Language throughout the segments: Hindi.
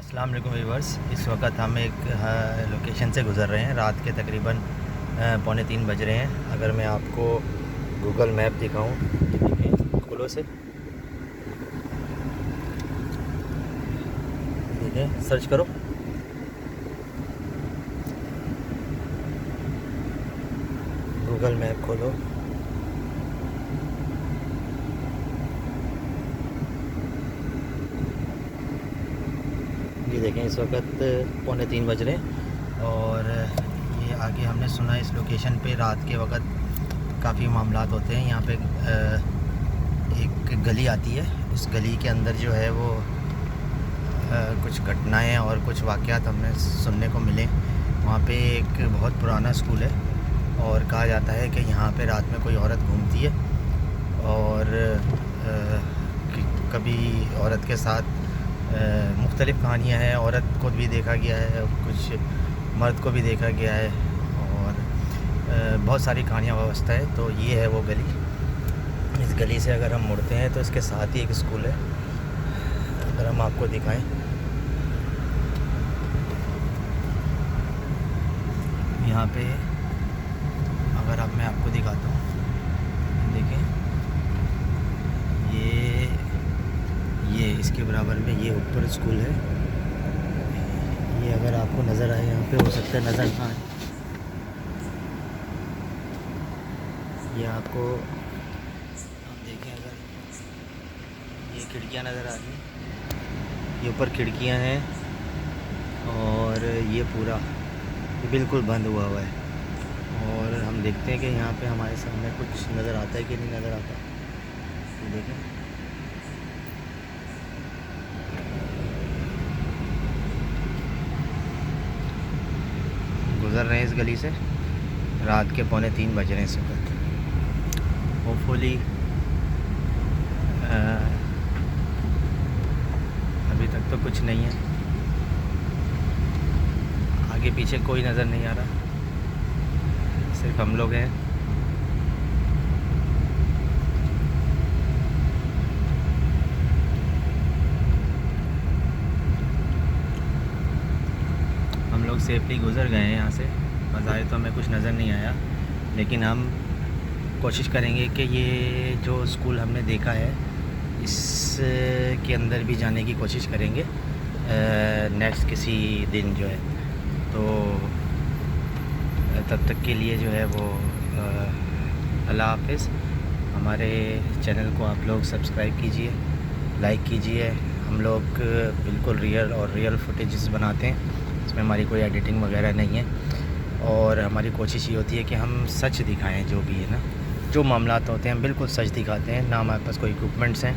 अस्सलाम वालेकुम व्यूअर्स। इस वक्त हम एक लोकेशन से गुज़र रहे हैं। रात के तकरीबन 2:45 बज रहे हैं। अगर मैं आपको गूगल मैप दिखाऊं तो देखें, खोलो से देखें, सर्च करो। गूगल मैप खोलो। ये देखें, इस वक्त 2:45 बज रहे हैं और ये आगे हमने सुना इस लोकेशन पे रात के वक्त काफ़ी मामलात होते हैं। यहाँ पे एक गली आती है, उस गली के अंदर जो है वो कुछ घटनाएं और कुछ वाक़यात हमें सुनने को मिले। वहाँ पे एक बहुत पुराना स्कूल है और कहा जाता है कि यहाँ पे रात में कोई औरत घूमती है और कभी औरत के साथ मुख्तलिफ़ कहानियाँ हैं। औरत को भी देखा गया है, कुछ मर्द को भी देखा गया है और बहुत सारी कहानियाँ वाबस्ता है। तो ये है वो गली। इस गली से अगर हम मुड़ते हैं तो इसके साथ ही एक स्कूल है। अगर हम आपको दिखाएं, यहाँ पे अगर अब मैं आपको दिखाता हूँ, देखें, ये इसके बराबर में ये ऊपर स्कूल है। ये अगर आपको नज़र आए, यहाँ पे हो सकता है नज़र ना आए, ये आपको आप देखें, अगर ये खिड़कियाँ नज़र आ रही हैं, ये ऊपर खिड़कियाँ हैं और ये पूरा बिल्कुल बंद हुआ हुआ है। और हम देखते हैं कि यहाँ पे हमारे सामने कुछ नज़र आता है कि नहीं नज़र आता। ये देखें, गुज़र रहे हैं इस गली से। रात के 2:45 बज रहे हैं इस वक्त। होपफुली अभी तक तो कुछ नहीं है, आगे पीछे कोई नज़र नहीं आ रहा, सिर्फ हम लोग हैं। हम लोग सेफली गुज़र गए हैं यहाँ से। बज़ाहिर तो हमें कुछ नज़र नहीं आया, लेकिन हम कोशिश करेंगे कि ये जो स्कूल हमने देखा है इस के अंदर भी जाने की कोशिश करेंगे नेक्स्ट किसी दिन जो है। तो तब तक के लिए जो है वो अल्लाह हाफ़िज़। हमारे चैनल को आप लोग सब्सक्राइब कीजिए, लाइक कीजिए। हम लोग बिल्कुल रियल फुटेजेस बनाते हैं, इसमें हमारी कोई एडिटिंग वगैरह नहीं है और हमारी कोशिश ये होती है कि हम सच दिखाएं। जो भी है ना, जो मामलात होते हैं हम बिल्कुल सच दिखाते हैं। ना हमारे पास कोई इक्विपमेंट्स हैं,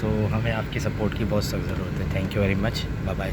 तो हमें आपकी सपोर्ट की बहुत सख्त ज़रूरत है। Thank you very much. Bye bye.